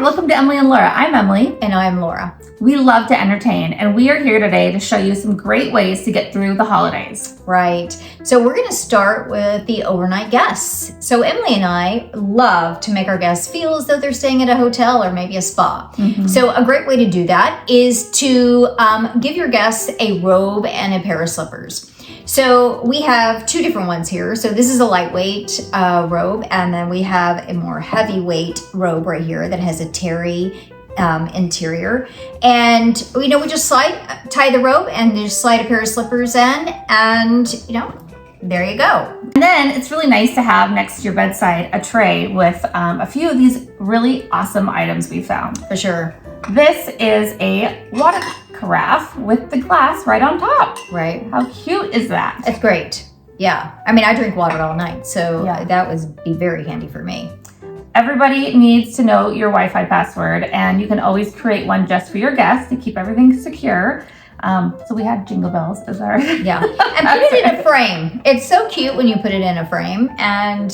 welcome to Emily and Laura. I'm Emily. And I'm Laura. We love to entertain, and we are here today to show you some great ways to get through the holidays. Right. So we're going to start with the overnight guests. So Emily and I love to make our guests feel as though they're staying at a hotel or maybe a spa. So a great way to do that is to give your guests a robe and a pair of slippers. So we have two different ones here. So this is a lightweight robe, and then we have a more heavyweight robe right here that has a terry interior. And we just tie the robe and just slide a pair of slippers in, and there you go. And then it's really nice to have next to your bedside a tray with a few of these really awesome items we found. For sure. This is a water carafe with the glass right on top. Right. How cute is that? It's great. Yeah. I mean, I drink water all night, so Yeah. that would be very handy for me. Everybody needs to know your Wi-Fi password, and you can always create one just for your guests to keep everything secure. So we had jingle bells as our... Yeah. And put it in a frame. It's so cute when you put it in a frame. And,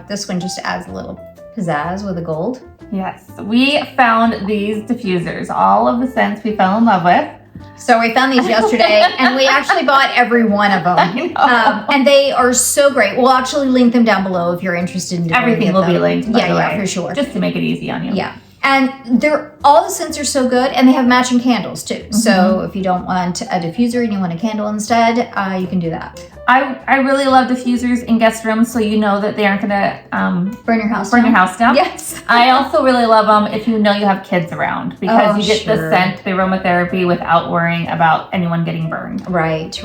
this one just adds a little pizzazz with the gold. Yes. We found these diffusers, all of the scents we fell in love with. So we found these yesterday, and we actually bought every one of them. And they are so great. We'll actually link them down below if you're interested in Everything will be linked, by the way, for sure. just to make it easy on you. Yeah. And all the scents are so good, and they have matching candles too. So if you don't want a diffuser and you want a candle instead, you can do that. I really love diffusers in guest rooms, so you know that they aren't gonna Burn your house down. Yes. I also really love them if you know you have kids around, because you get the sure. scent, the aromatherapy, without worrying about anyone getting burned. Right.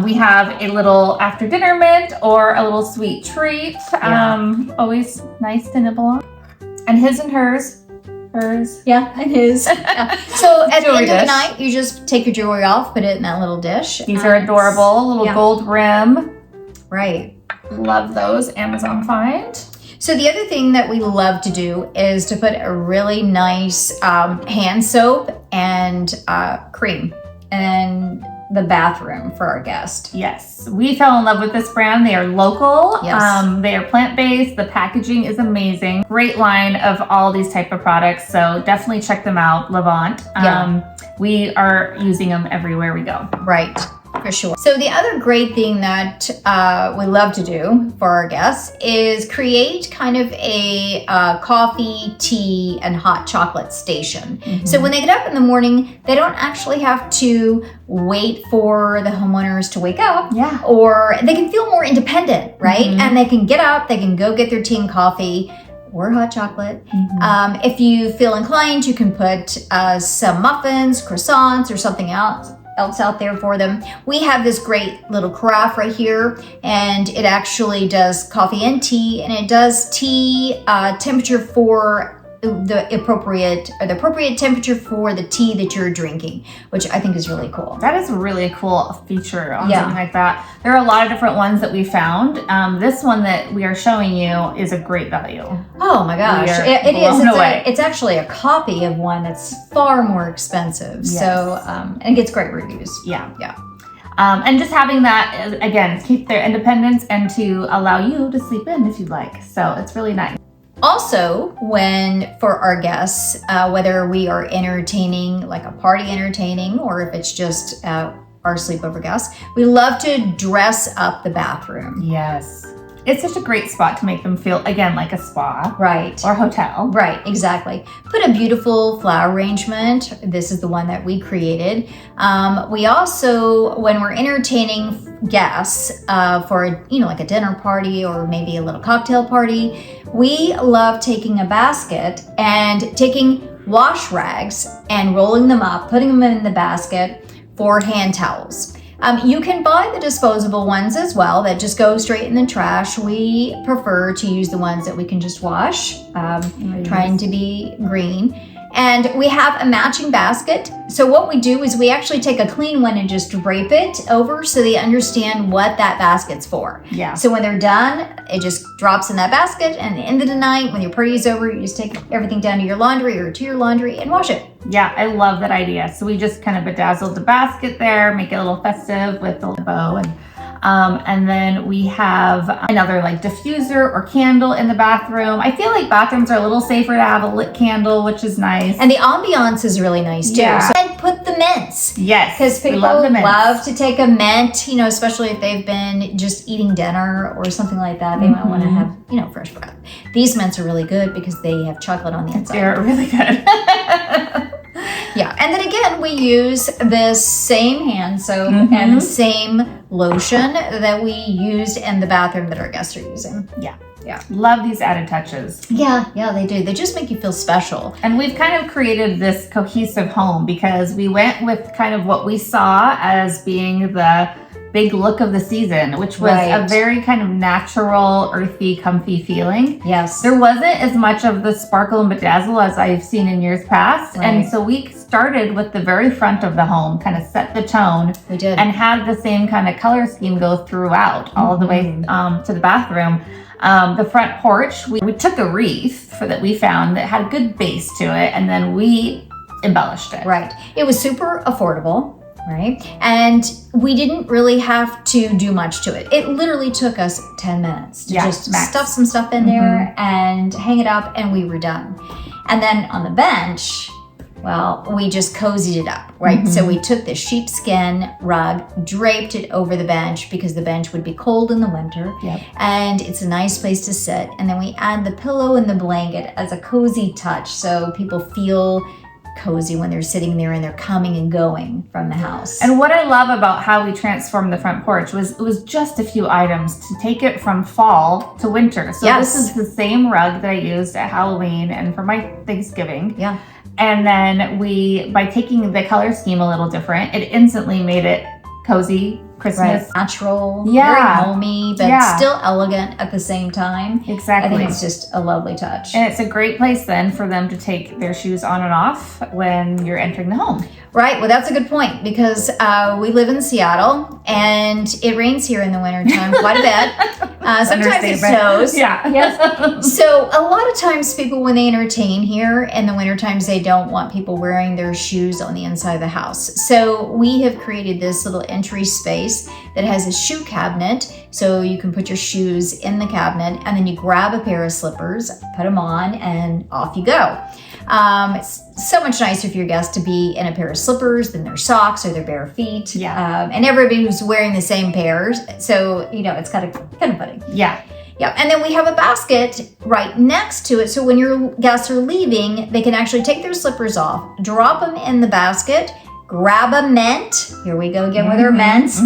We have a little after dinner mint or a little sweet treat. Always nice to nibble on. And his and hers. Yeah, and his. Yeah. So at the end of the dish. night, you just take your jewelry off, put it in that little dish. These are adorable, little gold rim. Right. Love those, Amazon find. So the other thing that we love to do is to put a really nice hand soap and cream in the bathroom for our guest. Yes, we fell in love with this brand. They are local. Yes. They are plant-based. The packaging is amazing. Great line of all these type of products. So definitely check them out, Levant. We are using them everywhere we go. Right. For sure. So the other great thing that we love to do for our guests is create kind of a coffee, tea, and hot chocolate station. So when they get up in the morning, they don't actually have to wait for the homeowners to wake up. Yeah. Or they can feel more independent, right? And they can get up, they can go get their tea and coffee or hot chocolate. If you feel inclined, you can put some muffins, croissants, or something else out there for them. We have this great little carafe right here, and it actually does coffee and tea, and it does tea temperature for the appropriate temperature for the tea that you're drinking, which I think is really cool. That is really a cool feature on something like that. There are a lot of different ones that we found. This one that we are showing you is a great value. Oh my gosh, it is. It's actually a copy of one that's far more expensive. Yes. So, and it gets great reviews. Yeah. Yeah. And just having that, again, keep their independence and to allow you to sleep in if you'd like. So it's really nice. Also, for our guests, whether we are entertaining, like a party entertaining, or if it's just our sleepover guests, we love to dress up the bathroom. Yes. It's such a great spot to make them feel, again, like a spa. Right. Or hotel. Right, exactly. Put a beautiful flower arrangement. This is the one that we created. We also, when we're entertaining guests for, like a dinner party or maybe a little cocktail party, we love taking a basket and taking wash rags and rolling them up, putting them in the basket for hand towels. You can buy the disposable ones as well that just go straight in the trash. We prefer to use the ones that we can just wash, trying to be green. And we have a matching basket. So what we do is we actually take a clean one and just drape it over so they understand what that basket's for. Yeah. So when they're done, it just drops in that basket. And at the end of the night, when your party is over, you just take everything down to your laundry or to your laundry and wash it. Yeah, I love that idea. So we just kind of bedazzled the basket there, make it a little festive with the bow. And And then we have another like diffuser or candle in the bathroom. I feel like bathrooms are a little safer to have a lit candle, which is nice. And the ambiance is really nice too. Yeah. So, and put the mints. Yes, Because people love to take a mint, you know, especially if they've been just eating dinner or something like that. They might want to have, you know, fresh breath. These mints are really good because they have chocolate on the inside. They're really good. Yeah, and then again, we use this same hand soap and the same lotion that we used in the bathroom that our guests are using. Yeah. Yeah. Love these added touches. Yeah, they do. They just make you feel special. And we've kind of created this cohesive home because we went with kind of what we saw as being the big look of the season, which was a very kind of natural, earthy, comfy feeling. Yes. There wasn't as much of the sparkle and bedazzle as I've seen in years past. Right. And so we started with the very front of the home, kind of set the tone. We did. And had the same kind of color scheme go throughout all the way to the bathroom. The front porch, we took a wreath that we found that had a good base to it, and then we embellished it. Right. It was super affordable. Right. And we didn't really have to do much to it. It literally took us 10 minutes to just stuff some stuff in there and hang it up, and we were done. And then on the bench, well, we just cozied it up, right? So we took the sheepskin rug, draped it over the bench because the bench would be cold in the winter. Yep. And it's a nice place to sit. And then we add the pillow and the blanket as a cozy touch so people feel cozy when they're sitting there and they're coming and going from the house. And what I love about how we transformed the front porch was it was just a few items to take it from fall to winter. So this is the same rug that I used at Halloween and for my Thanksgiving. Yeah. And then by taking the color scheme a little different, it instantly made it cozy, Christmas. Right. Natural, very homey, but still elegant at the same time. Exactly. I think it's just a lovely touch. And it's a great place then for them to take their shoes on and off when you're entering the home. Right. Well, that's a good point because we live in Seattle and it rains here in the wintertime quite a bit. Sometimes it snows. Yeah. Yes. So a lot of times people, when they entertain here in the winter times, they don't want people wearing their shoes on the inside of the house. So we have created this little entry space that has a shoe cabinet. So you can put your shoes in the cabinet and then you grab a pair of slippers, put them on, and off you go. It's so much nicer for your guests to be in a pair of slippers than their socks or their bare feet. Yeah. And everybody who's wearing the same pairs. So, you know, it's kind of funny. Yeah. Yeah. And then we have a basket right next to it. So when your guests are leaving, they can actually take their slippers off, drop them in the basket, grab a mint. Here we go again with our mints.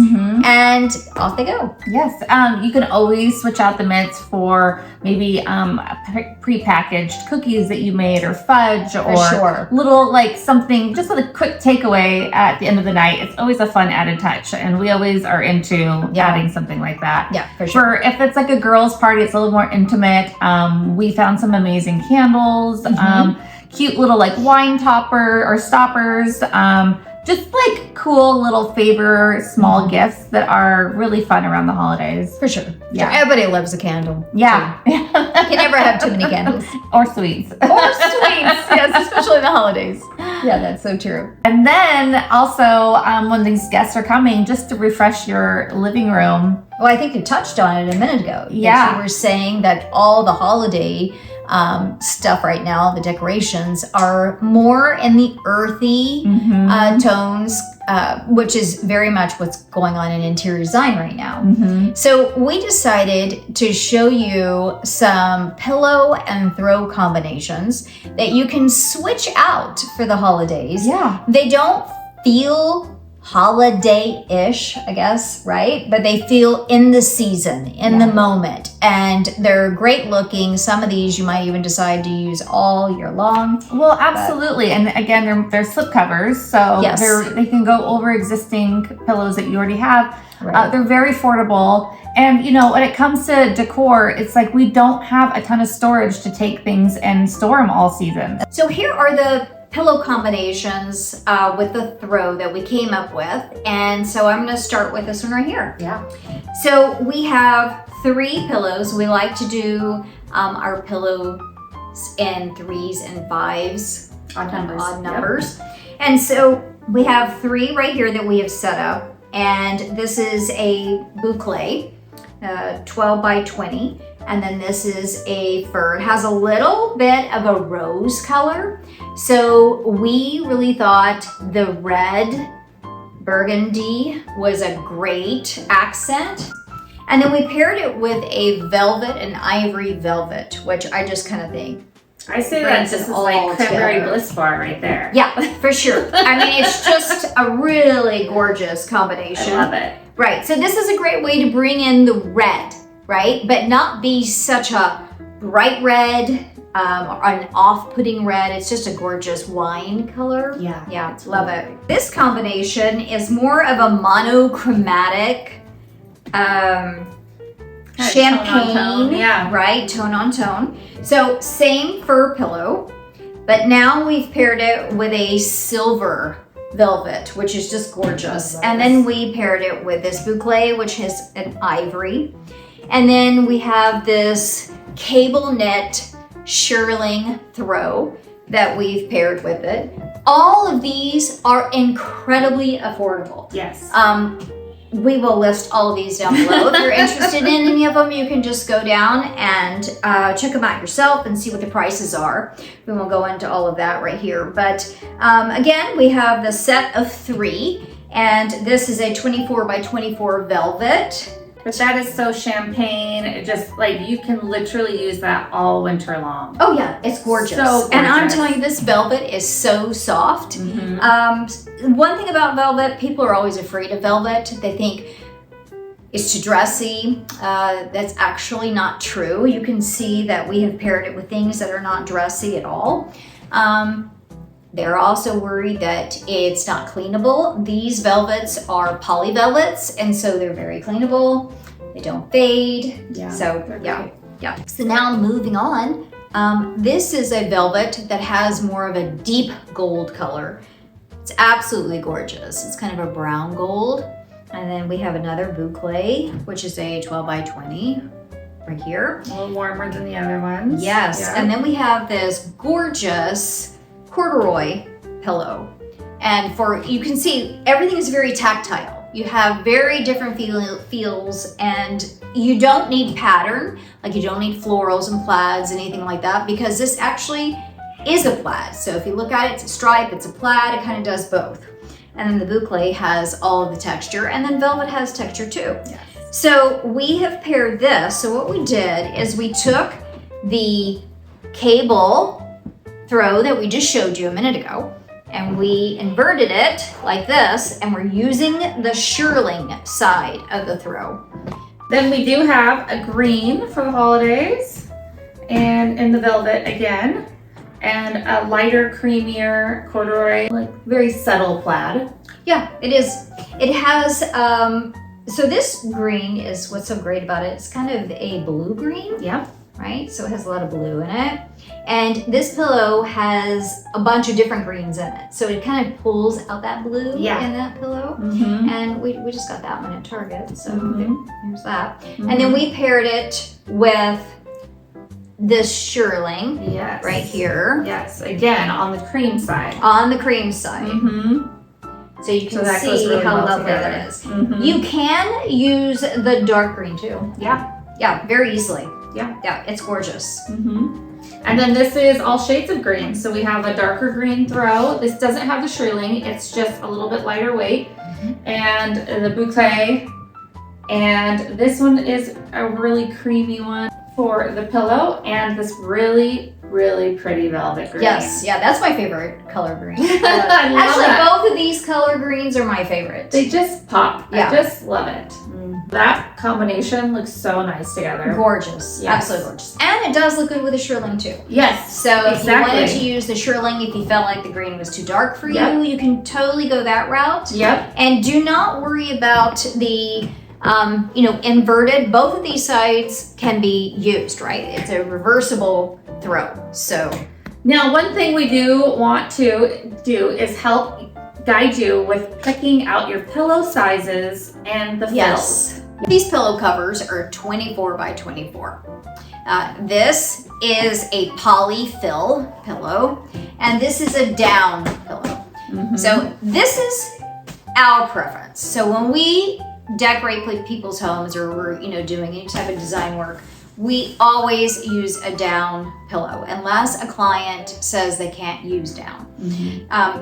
And off they go. Yes. You can always switch out the mints for maybe pre-packaged cookies that you made or fudge or little like something, just a quick takeaway at the end of the night. It's always a fun added touch. And we always are into adding something like that. Yeah, for sure. If it's like a girls' party, it's a little more intimate. We found some amazing candles, cute little like wine topper or stoppers. Just like cool little favor small gifts that are really fun around the holidays. For sure. Yeah. Everybody loves a candle. Yeah. So you can never have too many candles. Or sweets. Or sweets. Yes, especially in the holidays. Yeah, that's so true. And then also when these guests are coming, just to refresh your living room. Well, I think you touched on it a minute ago. Yeah. You were saying that all the holiday stuff right now, the decorations are more in the earthy tones, which is very much what's going on in interior design right now. So we decided to show you some pillow and throw combinations that you can switch out for the holidays. Yeah. They don't feel holiday-ish, I guess, right? But they feel in the season, in the moment. And they're great looking. Some of these you might even decide to use all year long. Well, absolutely. And again, they're slip covers. So they can go over existing pillows that you already have. Right. They're very affordable. And, you know, when it comes to decor, it's like we don't have a ton of storage to take things and store them all season. So here are the pillow combinations with the throw that we came up with. And so I'm going to start with this one right here. Yeah. So we have 3 pillows. We like to do our pillows in 3s and 5s. Odd numbers. And so we have 3 right here that we have set up. And this is a boucle, 12 by 20. And then this is a fur. It has a little bit of a rose color. So we really thought the red burgundy was a great accent. And then we paired it with a velvet, an ivory velvet, which I just kind of think. I say that this is like cranberry bliss bar right there. Yeah, for sure. I mean, it's just a really gorgeous combination. I love it. Right, so this is a great way to bring in the red, right? But not be such a bright red or an off-putting red. It's just a gorgeous wine color. Yeah, love it. This combination is more of a monochromatic champagne, tone, yeah. Right? Tone on tone. So same fur pillow, but now we've paired it with a silver velvet, which is just gorgeous. And then we paired it with this boucle, which is an ivory. And then we have this cable knit shearling throw that we've paired with it. All of these are incredibly affordable. Yes. We will list all of these down below. If you're interested in any of them, you can just go down and check them out yourself and see what the prices are. We won't go into all of that right here. But again, we have the set of 3, and this is a 24 by 24 velvet. But that is so champagne. It just like you can literally use that all winter long. Oh yeah, it's gorgeous. So gorgeous. And I'm telling you, this velvet is so soft. One thing about velvet, people are always afraid of velvet. They think it's too dressy. That's actually not true. You can see that we have paired it with things that are not dressy at all. They're also worried that it's not cleanable. These velvets are poly velvets, and so they're very cleanable. They don't fade. Yeah. So yeah. So now moving on, this is a velvet that has more of a deep gold color. It's absolutely gorgeous. It's kind of a brown gold. And then we have another boucle, which is a 12 by 20 right here. A little warmer than the other ones. Yes. Yeah. And then we have this gorgeous corduroy pillow. And you can see everything is very tactile. You have very different feels, and you don't need pattern, like you don't need florals and plaids, anything like that, because this actually is a plaid. So if you look at it, it's a stripe, it's a plaid, it kind of does both. And then the boucle has all of the texture, and then velvet has texture too. Yes. So we have paired this. So what we did is we took the cable throw that we just showed you a minute ago, and we inverted it like this, and we're using the shearling side of the throw. Then we do have a green for the holidays, and in the velvet again, and a lighter, creamier corduroy, like very subtle plaid. Yeah, it is. It has, so this green is what's so great about it. It's kind of a blue green. Yep. Right? So it has a lot of blue in it. And this pillow has a bunch of different greens in it. So it kind of pulls out that blue in that pillow. And we just got that one at Target. So there's that. And then we paired it with this shearling right here. Yes, again, on the cream side. On the cream side. So you can see really how lovely that is. You can use the dark green too. Yeah, very easily. Yeah, it's gorgeous. And then this is all shades of green. So we have a darker green throw. This doesn't have the shearling. It's just a little bit lighter weight. And the boucle. And this one is a really creamy one for the pillow. And this really, really pretty velvet green. Yes, yeah, that's my favorite color green. I love Actually, that. both of these color greens are my favorite. They just pop. Yeah. I just love it. That combination looks so nice together. Gorgeous. Yes. Absolutely gorgeous. And it does look good with a shearling too. Yes. So if you wanted to use the shearling, if you felt like the green was too dark for you, you can totally go that route. And do not worry about the inverted. Both of these sides can be used, right? It's a reversible throw. So now one thing we do want to do is help guide you with picking out your pillow sizes and the fills. These pillow covers are 24 by 24. This is a poly fill pillow, and this is a down pillow. So this is our preference. So when we decorate people's homes or we're, doing any type of design work, we always use a down pillow unless a client says they can't use down.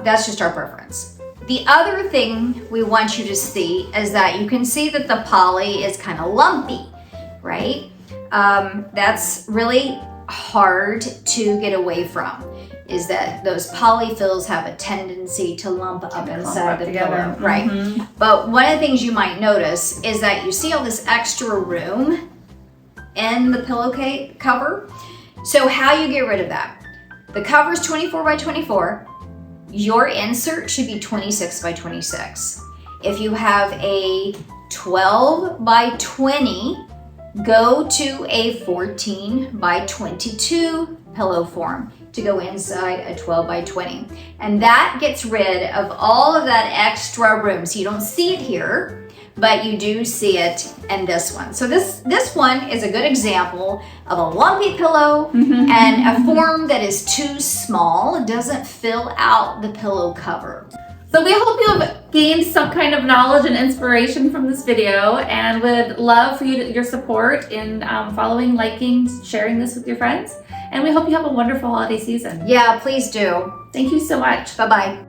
That's just our preference. The other thing we want you to see is that you can see that the poly is kind of lumpy, right? That's really hard to get away from, is that those polyfills have a tendency to lump up inside the pillow, right? But one of the things you might notice is that you see all this extra room in the pillowcase cover. So how you get rid of that? The cover is 24 by 24. Your insert should be 26 by 26. If you have a 12 by 20, go to a 14 by 22 pillow form to go inside a 12 by 20. And that gets rid of all of that extra room. So you don't see it here, but you do see it in this one. So this one is a good example of a lumpy pillow and a form that is too small. It doesn't fill out the pillow cover. So we hope you have gained some kind of knowledge and inspiration from this video, and would love for your support in following, liking, sharing this with your friends. And we hope you have a wonderful holiday season. Yeah, please do. Thank you so much. Bye-bye.